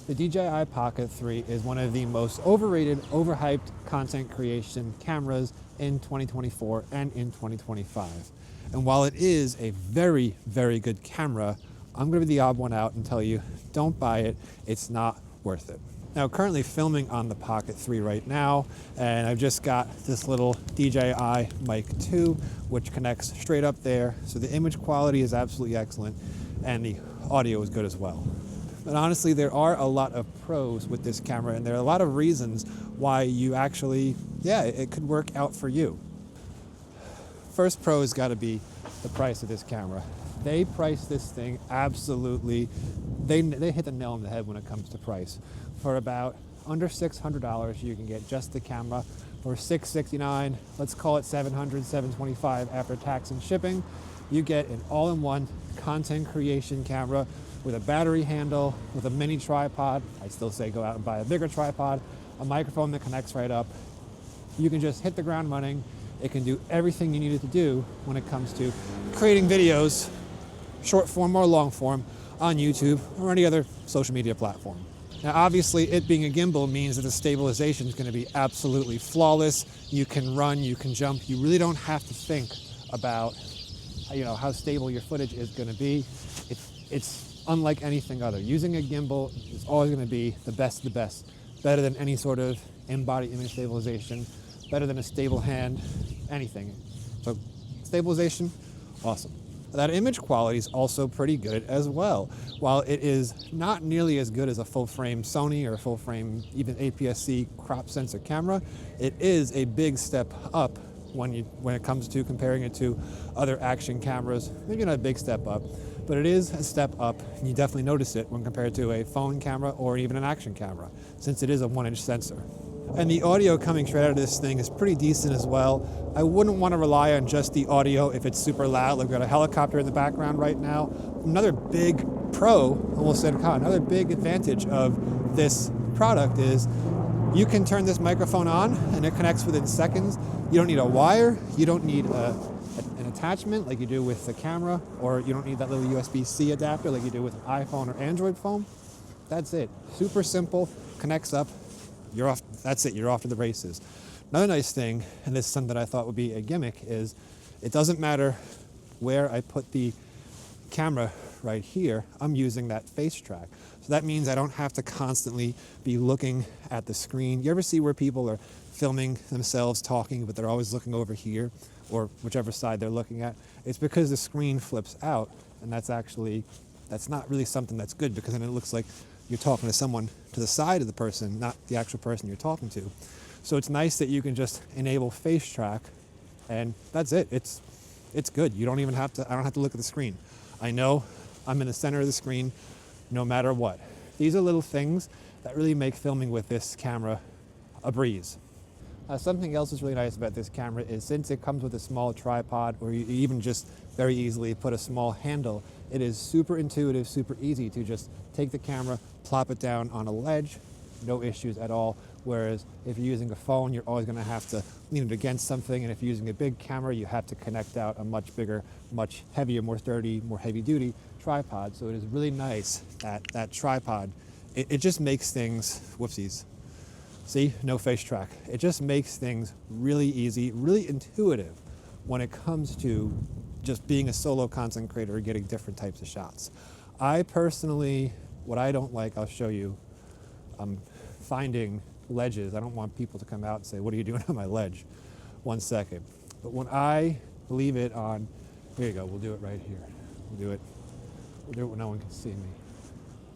The DJI Pocket 3 is one of the most overrated, overhyped content creation cameras in 2024 and in 2025. And while it is a very, very good camera, I'm going to be the odd one out and tell you, don't buy it. It's not worth it. Now, currently filming on the Pocket 3 right now, and I've just got this little DJI Mic 2, which connects straight up there. So the image quality is absolutely excellent, and the audio is good as well. But honestly, there are a lot of pros with this camera, and there are a lot of reasons why you actually, it could work out for you. First pro has got to be the price of this camera. They price this thing absolutely, they hit the nail on the head when it comes to price. For about under $600, you can get just the camera. For $669, let's call it $700, $725 after tax and shipping, you get an all-in-one content creation camera with a battery handle, with a mini tripod. I still say go out and buy a bigger tripod, a microphone that connects right up. You can just hit the ground running. It can do everything you need it to do when it comes to creating videos, short form or long form, on YouTube or any other social media platform. Now, obviously, it being a gimbal means that the stabilization is going to be absolutely flawless. You can run, you can jump. You really don't have to think about, how stable your footage is going to be. It's unlike anything other. Using a gimbal is always going to be the best of the best. Better than any sort of in-body image stabilization, better than a stable hand, anything. So stabilization, awesome. That image quality is also pretty good as well. While it is not nearly as good as a full-frame Sony or a full-frame even APS-C crop sensor camera, it is a big step up when it comes to comparing it to other action cameras. Maybe not a big step up, but it is a step up, and you definitely notice it when compared to a phone camera or even an action camera, since it is a 1-inch sensor. And the audio coming straight out of this thing is pretty decent as well. I wouldn't want to rely on just the audio if it's super loud. Like we've got a helicopter in the background right now. Another big pro, almost said con, another big advantage of this product is you can turn this microphone on and it connects within seconds. You don't need a wire. You don't need an attachment like you do with the camera, or you don't need that little USB-C adapter like you do with an iPhone or Android phone. That's it. Super simple, connects up. You're off. That's it. You're off to the races. Another nice thing, and this is something that I thought would be a gimmick, is it doesn't matter where I put the camera right here. I'm using that face track. So that means I don't have to constantly be looking at the screen. You ever see where people are filming themselves talking, but they're always looking over here or whichever side they're looking at? It's because the screen flips out, and that's not really something that's good, because then it looks like you're talking to someone to the side of the person, not the actual person you're talking to. So it's nice that you can just enable face track, and that's it. It's good. You don't even have to, I don't have to look at the screen. I know I'm in the center of the screen no matter what. These are little things that really make filming with this camera a breeze. Something else that's really nice about this camera is, since it comes with a small tripod, or you even just very easily put a small handle, it is super intuitive, super easy to just take the camera, plop it down on a ledge, no issues at all. Whereas if you're using a phone, you're always going to have to lean it against something, and if you're using a big camera, you have to connect out a much bigger, much heavier, more sturdy, more heavy-duty tripod. So it is really nice that tripod, it just makes things, whoopsies. See, no face track. It just makes things really easy, really intuitive when it comes to just being a solo content creator or getting different types of shots. I personally, what I don't like, I'll show you, finding ledges. I don't want people to come out and say, what are you doing on my ledge? 1 second. But when I leave it on, here you go, we'll do it right here. We'll do it when no one can see me.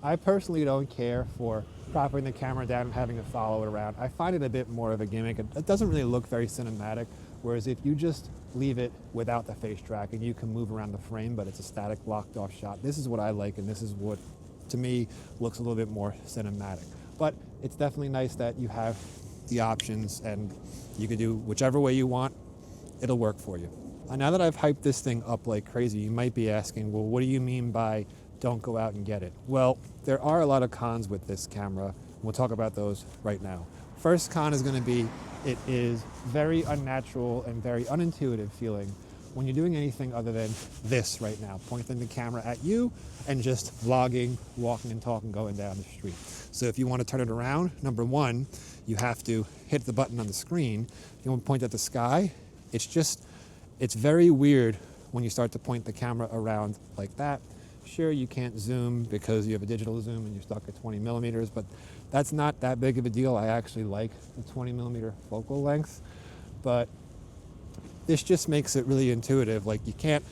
I personally don't care for propping the camera down and having it follow it around. I find it a bit more of a gimmick. It doesn't really look very cinematic, whereas if you just leave it without the face track and you can move around the frame, but it's a static locked off shot, this is what I like, and this is what, to me, looks a little bit more cinematic. But it's definitely nice that you have the options and you can do whichever way you want. It'll work for you. Now that I've hyped this thing up like crazy, you might be asking, well, what do you mean by don't go out and get it? Well, there are a lot of cons with this camera. We'll talk about those right now. First con is going to be, it is very unnatural and very unintuitive feeling when you're doing anything other than this right now, pointing the camera at you and just vlogging, walking and talking, going down the street. So if you want to turn it around, number one, you have to hit the button on the screen. If you want to point at the sky, it's very weird when you start to point the camera around like that. Sure, you can't zoom because you have a digital zoom and you're stuck at 20 millimeters, but that's not that big of a deal. I actually like the 20 millimeter focal length, but this just makes it really intuitive. Like you can't,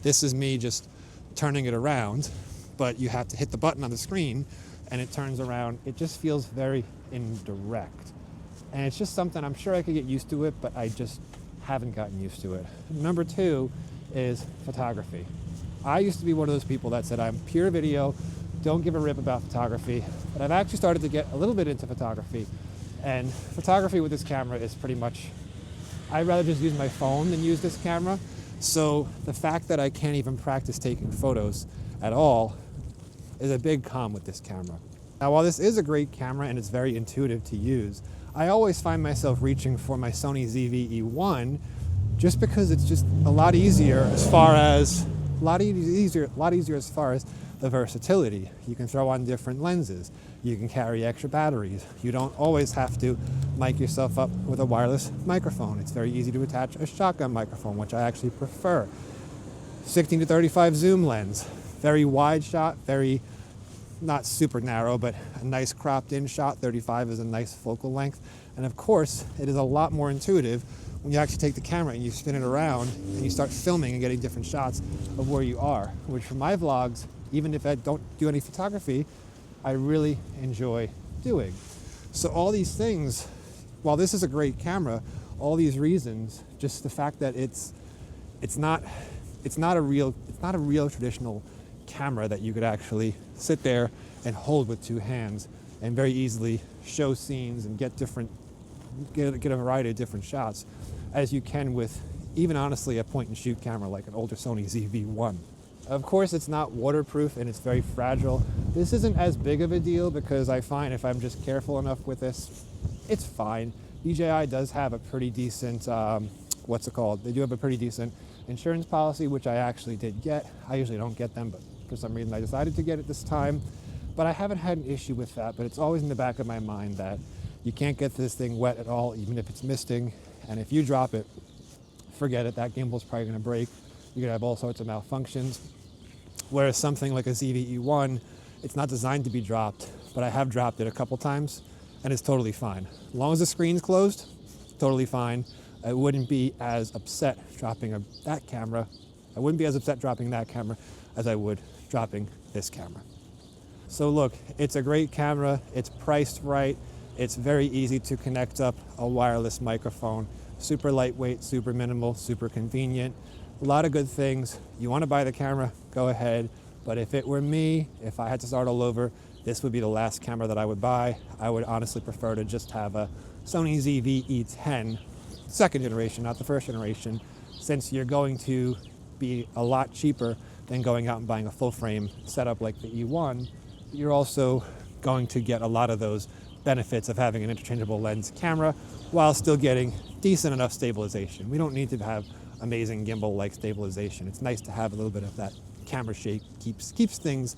this is me just turning it around, but you have to hit the button on the screen and it turns around. It just feels very indirect. And it's just something, I'm sure I could get used to it, but I just haven't gotten used to it. Number two is photography. I used to be one of those people that said I'm pure video, don't give a rip about photography, but I've actually started to get a little bit into photography. And photography with this camera is pretty much, I'd rather just use my phone than use this camera. So the fact that I can't even practice taking photos at all is a big con with this camera. Now, while this is a great camera and it's very intuitive to use, I always find myself reaching for my Sony ZV-E1 just because it's just a lot easier as far as the versatility. You can throw on different lenses. You can carry extra batteries. You don't always have to mic yourself up with a wireless microphone. It's very easy to attach a shotgun microphone, which I actually prefer. 16 to 35 zoom lens. Very wide shot, very not super narrow, but a nice cropped in shot. 35 is a nice focal length. And of course, it is a lot more intuitive when you actually take the camera and you spin it around and you start filming and getting different shots of where you are, which for my vlogs, even if I don't do any photography, I really enjoy doing. So all these things, while this is a great camera, all these reasons, just the fact that it's not a real traditional camera that you could actually sit there and hold with two hands and very easily show scenes and get a variety of different shots as you can with even honestly a point and shoot camera like an older Sony ZV-1. Of course, it's not waterproof and it's very fragile. This isn't as big of a deal because I find if I'm just careful enough with this, it's fine. DJI does have a pretty decent, They do have a pretty decent insurance policy, which I actually did get. I usually don't get them, but for some reason I decided to get it this time. But I haven't had an issue with that, but it's always in the back of my mind that you can't get this thing wet at all, even if it's misting. And if you drop it, forget it, that gimbal's probably gonna break. You're gonna have all sorts of malfunctions. Whereas something like a ZV-E1, it's not designed to be dropped, but I have dropped it a couple times and it's totally fine. As long as the screen's closed, totally fine. I wouldn't be as upset dropping that camera. I wouldn't be as upset dropping that camera as I would dropping this camera. So look, it's a great camera. It's priced right. It's very easy to connect up a wireless microphone. Super lightweight, super minimal, super convenient. A lot of good things. You want to buy the camera, go ahead. But if it were me, if I had to start all over, this would be the last camera that I would buy. I would honestly prefer to just have a Sony ZV-E10, second generation, not the first generation, since you're going to be a lot cheaper than going out and buying a full frame setup like the E1. You're also going to get a lot of those benefits of having an interchangeable lens camera while still getting decent enough stabilization. We don't need to have amazing gimbal-like stabilization. It's nice to have a little bit of that camera shake, keeps things,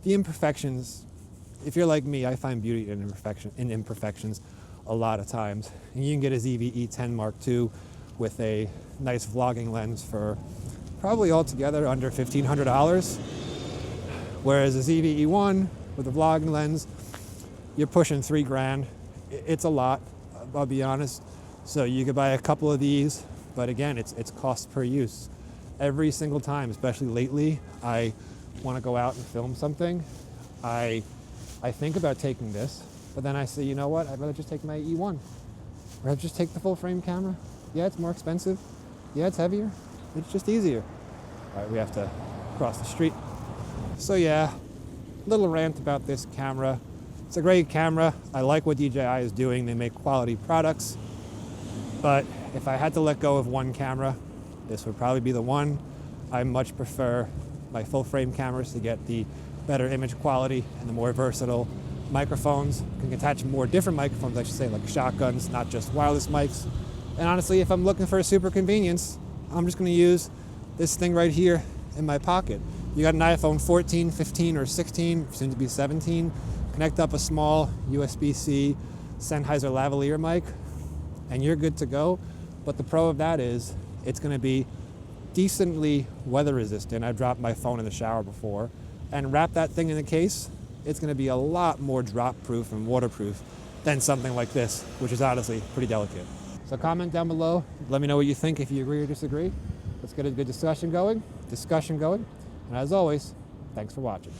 the imperfections. If you're like me, I find beauty in imperfections a lot of times. And you can get a ZV-E10 Mark II with a nice vlogging lens for probably altogether under $1,500. Whereas a ZV-E1 with a vlogging lens, you're pushing $3,000. It's a lot, I'll be honest. So you could buy a couple of these, but again, it's cost per use. Every single time, especially lately, I want to go out and film something. I think about taking this, but then I say, you know what? I'd rather just take my E1. I'd rather just take the full frame camera. Yeah, it's more expensive. Yeah, it's heavier. It's just easier. All right, we have to cross the street. So yeah, little rant about this camera. It's a great camera. I like what DJI is doing. They make quality products. But if I had to let go of one camera, this would probably be the one. I much prefer my full frame cameras to get the better image quality and the more versatile microphones. You can attach more different microphones, I should say, like shotguns, not just wireless mics. And honestly, if I'm looking for a super convenience, I'm just gonna use this thing right here in my pocket. You got an iPhone 14, 15, or 16, soon to be 17, connect up a small USB-C Sennheiser lavalier mic, and you're good to go. But the pro of that is it's gonna be decently weather resistant. I dropped my phone in the shower before, and wrap that thing in the case, it's gonna be a lot more drop proof and waterproof than something like this, which is honestly pretty delicate. So comment down below, let me know what you think, if you agree or disagree. Let's get a good discussion going. And as always, thanks for watching.